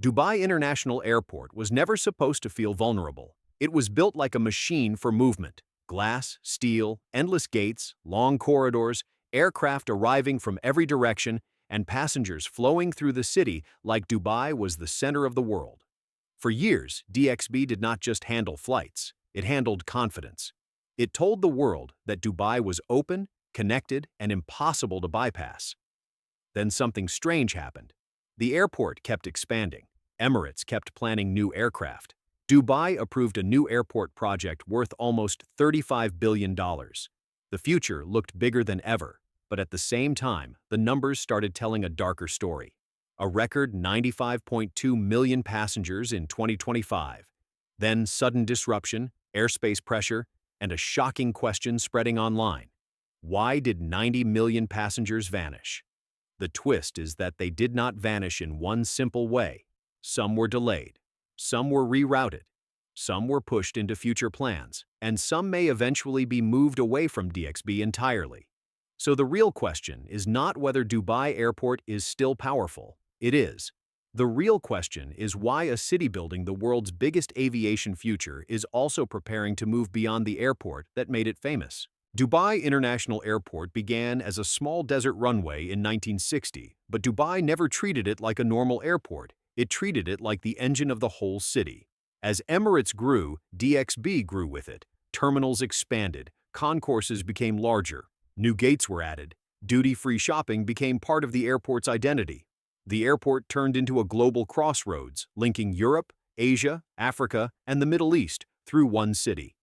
Dubai International Airport was never supposed to feel vulnerable. It was built like a machine for movement. Glass, steel, endless gates, long corridors, aircraft arriving from every direction, and passengers flowing through the city like Dubai was the center of the world. For years, DXB did not just handle flights, it handled confidence. It told the world that Dubai was open, connected, and impossible to bypass. Then something strange happened. The airport kept expanding. Emirates kept planning new aircraft. Dubai approved a new airport project worth almost $35 billion. The future looked bigger than ever, but at the same time, the numbers started telling a darker story. A record 95.2 million passengers in 2025. Then sudden disruption, airspace pressure, and a shocking question spreading online. Why did 90 million passengers vanish? The twist is that they did not vanish in one simple way. Some were delayed, some were rerouted, some were pushed into future plans, and some may eventually be moved away from DXB entirely. So the real question is not whether Dubai Airport is still powerful. It is. The real question is why a city building the world's biggest aviation future is also preparing to move beyond the airport that made it famous. Dubai International Airport began as a small desert runway in 1960, but Dubai never treated it like a normal airport. It treated it like the engine of the whole city. As Emirates grew, DXB grew with it. Terminals expanded, concourses became larger, new gates were added, duty-free shopping became part of the airport's identity. The airport turned into a global crossroads, linking Europe, Asia, Africa, and the Middle East through one city.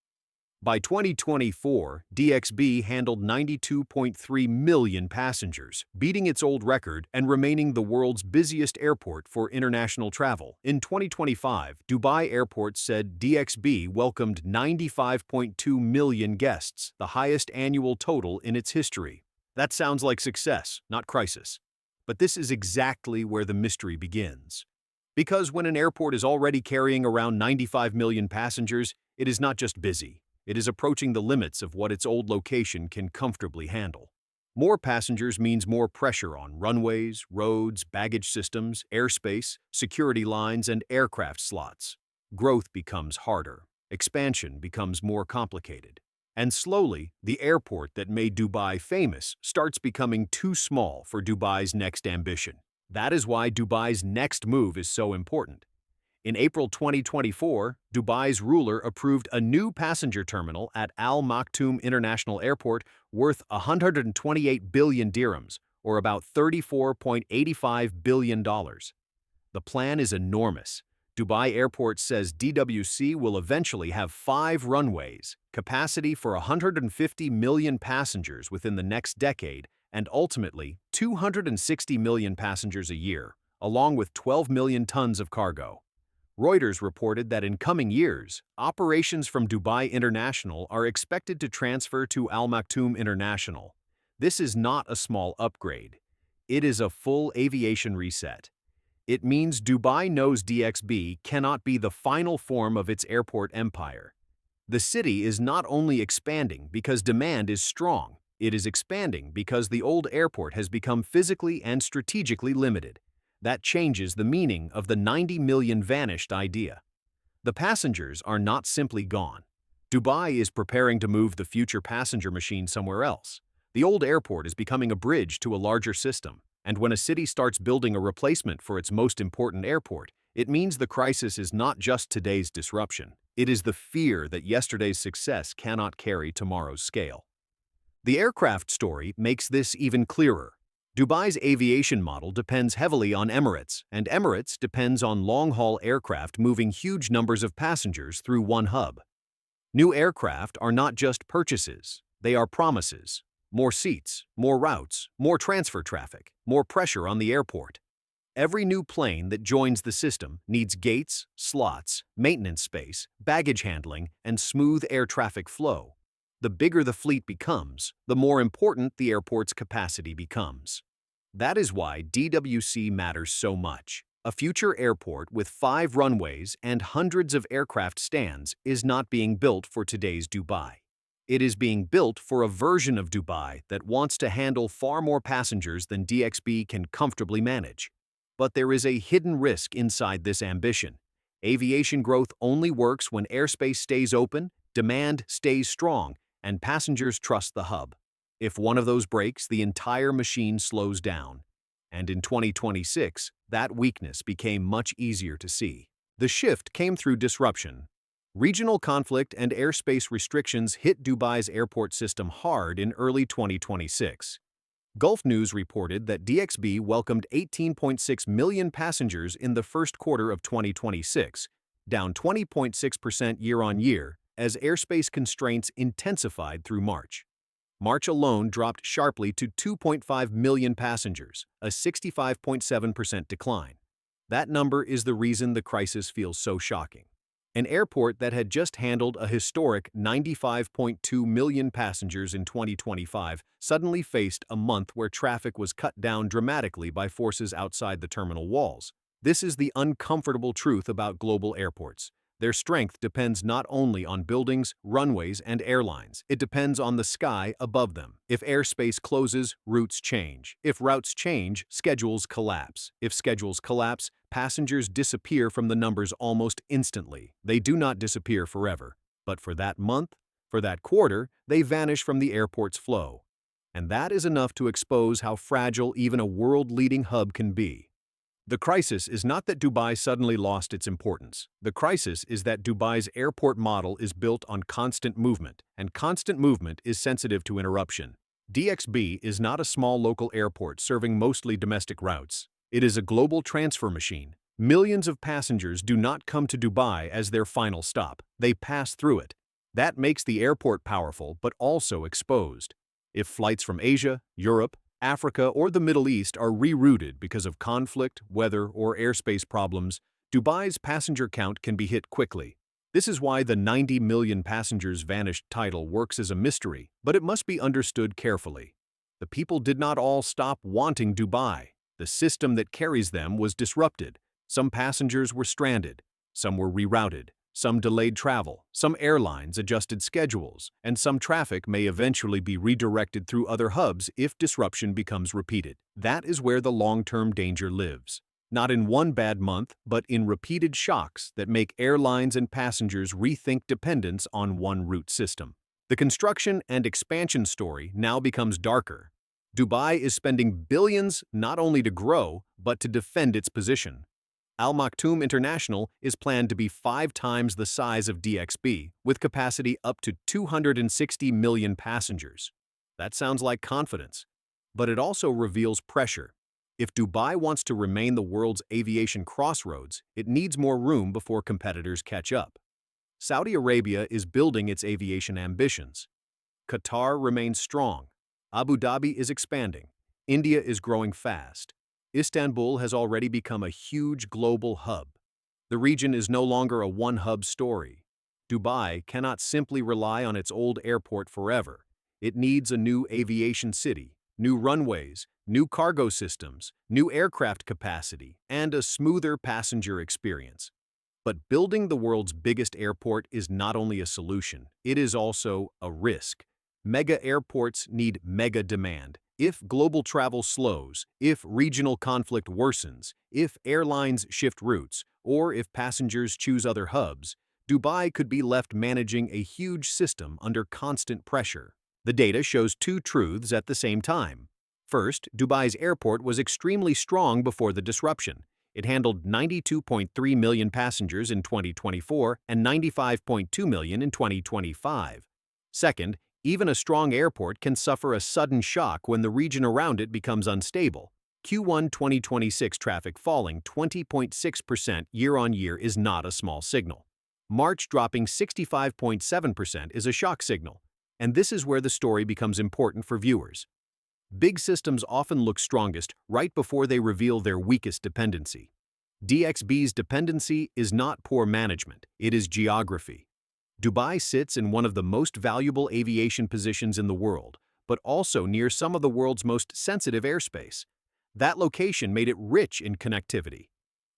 By 2024, DXB handled 92.3 million passengers, beating its old record and remaining the world's busiest airport for international travel. In 2025, Dubai Airport said DXB welcomed 95.2 million guests, the highest annual total in its history. That sounds like success, not crisis. But this is exactly where the mystery begins. Because when an airport is already carrying around 95 million passengers, it is not just busy. It is approaching the limits of what its old location can comfortably handle. More passengers means more pressure on runways, roads, baggage systems, airspace, security lines, and aircraft slots. Growth becomes harder. Expansion becomes more complicated. And slowly, the airport that made Dubai famous starts becoming too small for Dubai's next ambition. That is why Dubai's next move is so important. In April 2024, Dubai's ruler approved a new passenger terminal at Al-Maktum International Airport worth 128 billion dirhams, or about $34.85 billion. The plan is enormous. Dubai Airport says DWC will eventually have 5 runways, capacity for 150 million passengers within the next decade, and ultimately 260 million passengers a year, along with 12 million tons of cargo. Reuters reported that in coming years, operations from Dubai International are expected to transfer to Al-Maktum International. This is not a small upgrade. It is a full aviation reset. It means Dubai knows DXB cannot be the final form of its airport empire. The city is not only expanding because demand is strong, it is expanding because the old airport has become physically and strategically limited. That changes the meaning of the 90 million vanished idea. The passengers are not simply gone. Dubai is preparing to move the future passenger machine somewhere else. The old airport is becoming a bridge to a larger system, and when a city starts building a replacement for its most important airport, it means the crisis is not just today's disruption. It is the fear that yesterday's success cannot carry tomorrow's scale. The aircraft story makes this even clearer. Dubai's aviation model depends heavily on Emirates, and Emirates depends on long-haul aircraft moving huge numbers of passengers through one hub. New aircraft are not just purchases, they are promises. More seats, more routes, more transfer traffic, more pressure on the airport. Every new plane that joins the system needs gates, slots, maintenance space, baggage handling, and smooth air traffic flow. The bigger the fleet becomes, the more important the airport's capacity becomes. That is why DWC matters so much. A future airport with 5 runways and hundreds of aircraft stands is not being built for today's Dubai. It is being built for a version of Dubai that wants to handle far more passengers than DXB can comfortably manage. But there is a hidden risk inside this ambition. Aviation growth only works when airspace stays open, demand stays strong, and passengers trust the hub. If one of those breaks, the entire machine slows down. And in 2026, that weakness became much easier to see. The shift came through disruption. Regional conflict and airspace restrictions hit Dubai's airport system hard in early 2026. Gulf News reported that DXB welcomed 18.6 million passengers in the first quarter of 2026, down 20.6% year-on-year, as airspace constraints intensified through March. March alone dropped sharply to 2.5 million passengers, a 65.7% decline. That number is the reason the crisis feels so shocking. An airport that had just handled a historic 95.2 million passengers in 2025 suddenly faced a month where traffic was cut down dramatically by forces outside the terminal walls. This is the uncomfortable truth about global airports. Their strength depends not only on buildings, runways, and airlines. It depends on the sky above them. If airspace closes, routes change. If routes change, schedules collapse. If schedules collapse, passengers disappear from the numbers almost instantly. They do not disappear forever. But for that month, for that quarter, they vanish from the airport's flow. And that is enough to expose how fragile even a world-leading hub can be. The crisis is not that Dubai suddenly lost its importance. The crisis is that Dubai's airport model is built on constant movement, and constant movement is sensitive to interruption. DXB is not a small local airport serving mostly domestic routes. It is a global transfer machine. Millions of passengers do not come to Dubai as their final stop. They pass through it. That makes the airport powerful but also exposed. If flights from Asia, Europe, Africa, or the Middle East are rerouted because of conflict, weather, or airspace problems, Dubai's passenger count can be hit quickly. This is why the 90 million passengers vanished title works as a mystery, but it must be understood carefully. The people did not all stop wanting Dubai. The system that carries them was disrupted. Some passengers were stranded. Some were rerouted. Some delayed travel, some airlines adjusted schedules, and some traffic may eventually be redirected through other hubs if disruption becomes repeated. That is where the long-term danger lives. Not in one bad month, but in repeated shocks that make airlines and passengers rethink dependence on one route system. The construction and expansion story now becomes darker. Dubai is spending billions not only to grow, but to defend its position. Al-Maktum International is planned to be 5 times the size of DXB, with capacity up to 260 million passengers. That sounds like confidence, but it also reveals pressure. If Dubai wants to remain the world's aviation crossroads, it needs more room before competitors catch up. Saudi Arabia is building its aviation ambitions. Qatar remains strong. Abu Dhabi is expanding. India is growing fast. Istanbul has already become a huge global hub. The region is no longer a one-hub story. Dubai cannot simply rely on its old airport forever. It needs a new aviation city, new runways, new cargo systems, new aircraft capacity, and a smoother passenger experience. But building the world's biggest airport is not only a solution, it is also a risk. Mega airports need mega demand. If global travel slows, if regional conflict worsens, if airlines shift routes, or if passengers choose other hubs, Dubai could be left managing a huge system under constant pressure. The data shows two truths at the same time. First, Dubai's airport was extremely strong before the disruption. It handled 92.3 million passengers in 2024 and 95.2 million in 2025. Second, even a strong airport can suffer a sudden shock when the region around it becomes unstable. Q1 2026 traffic falling 20.6% year-on-year is not a small signal. March dropping 65.7% is a shock signal, and this is where the story becomes important for viewers. Big systems often look strongest right before they reveal their weakest dependency. DXB's dependency is not poor management, it is geography. Dubai sits in one of the most valuable aviation positions in the world, but also near some of the world's most sensitive airspace. That location made it rich in connectivity.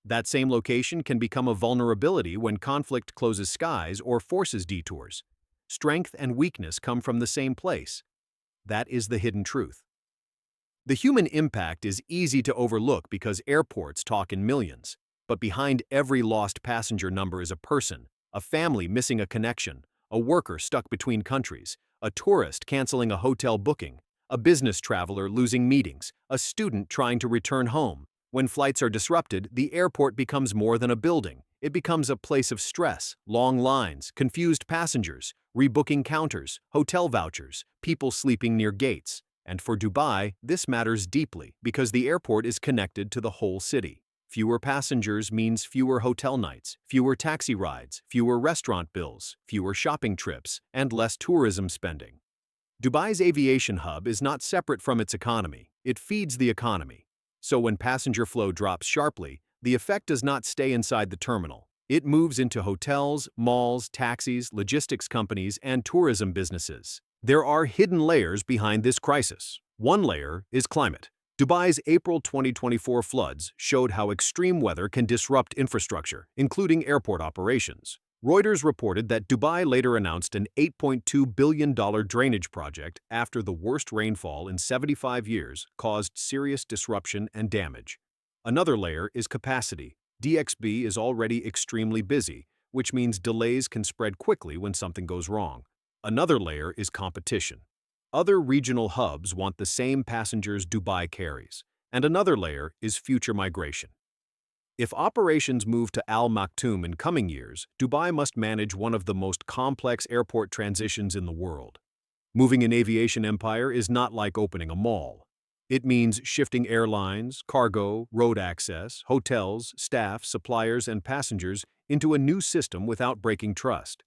That same location can become a vulnerability when conflict closes skies or forces detours. Strength and weakness come from the same place. That is the hidden truth. The human impact is easy to overlook because airports talk in millions. But behind every lost passenger number is a person, a family missing a connection, a worker stuck between countries, a tourist canceling a hotel booking, a business traveler losing meetings, a student trying to return home. When flights are disrupted, the airport becomes more than a building. It becomes a place of stress, long lines, confused passengers, rebooking counters, hotel vouchers, people sleeping near gates. And for Dubai, this matters deeply because the airport is connected to the whole city. Fewer passengers means fewer hotel nights, fewer taxi rides, fewer restaurant bills, fewer shopping trips, and less tourism spending. Dubai's aviation hub is not separate from its economy, it feeds the economy. So when passenger flow drops sharply, the effect does not stay inside the terminal. It moves into hotels, malls, taxis, logistics companies, and tourism businesses. There are hidden layers behind this crisis. One layer is climate. Dubai's April 2024 floods showed how extreme weather can disrupt infrastructure, including airport operations. Reuters reported that Dubai later announced an $8.2 billion drainage project after the worst rainfall in 75 years caused serious disruption and damage. Another layer is capacity. DXB is already extremely busy, which means delays can spread quickly when something goes wrong. Another layer is competition. Other regional hubs want the same passengers Dubai carries. And another layer is future migration. If operations move to Al-Maktum in coming years, Dubai must manage one of the most complex airport transitions in the world. Moving an aviation empire is not like opening a mall. It means shifting airlines, cargo, road access, hotels, staff, suppliers, and passengers into a new system without breaking trust.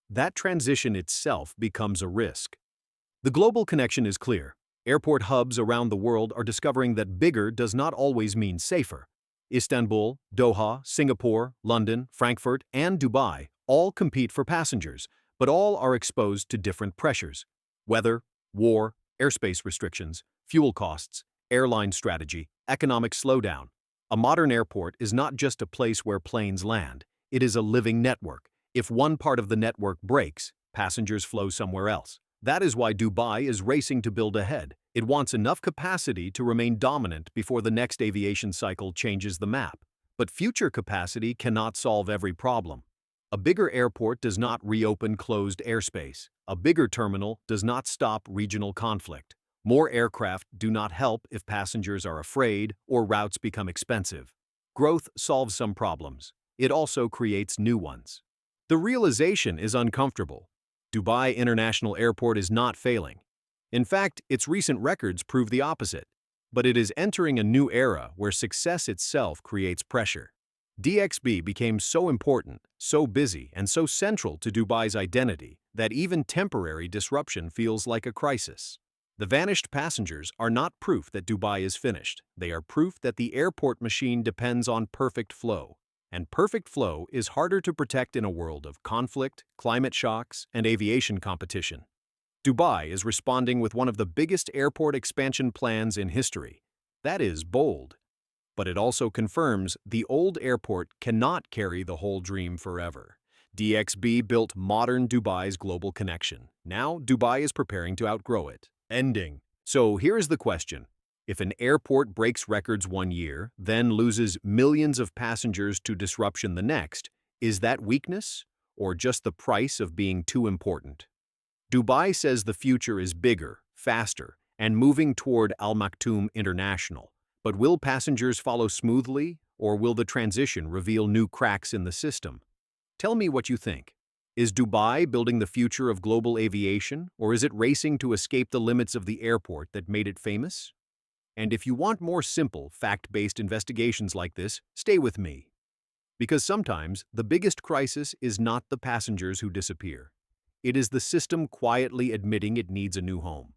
That transition itself becomes a risk. The global connection is clear. Airport hubs around the world are discovering that bigger does not always mean safer. Istanbul, Doha, Singapore, London, Frankfurt, and Dubai all compete for passengers, but all are exposed to different pressures: weather, war, airspace restrictions, fuel costs, airline strategy, economic slowdown. A modern airport is not just a place where planes land, it is a living network. If one part of the network breaks, passengers flow somewhere else. That is why Dubai is racing to build ahead. It wants enough capacity to remain dominant before the next aviation cycle changes the map. But future capacity cannot solve every problem. A bigger airport does not reopen closed airspace. A bigger terminal does not stop regional conflict. More aircraft do not help if passengers are afraid or routes become expensive. Growth solves some problems. It also creates new ones. The realization is uncomfortable. Dubai International Airport is not failing. In fact, its recent records prove the opposite. But it is entering a new era where success itself creates pressure. DXB became so important, so busy, and so central to Dubai's identity that even temporary disruption feels like a crisis. The vanished passengers are not proof that Dubai is finished. They are proof that the airport machine depends on perfect flow. And perfect flow is harder to protect in a world of conflict, climate shocks, and aviation competition. Dubai is responding with one of the biggest airport expansion plans in history. That is bold. But it also confirms the old airport cannot carry the whole dream forever. DXB built modern Dubai's global connection. Now Dubai is preparing to outgrow it. Ending. So here is the question. If an airport breaks records one year, then loses millions of passengers to disruption the next, is that weakness or just the price of being too important? Dubai says the future is bigger, faster, and moving toward Al-Maktum International. But will passengers follow smoothly, or will the transition reveal new cracks in the system? Tell me what you think. Is Dubai building the future of global aviation, or is it racing to escape the limits of the airport that made it famous? And if you want more simple, fact-based investigations like this, stay with me. Because sometimes the biggest crisis is not the passengers who disappear. It is the system quietly admitting it needs a new home.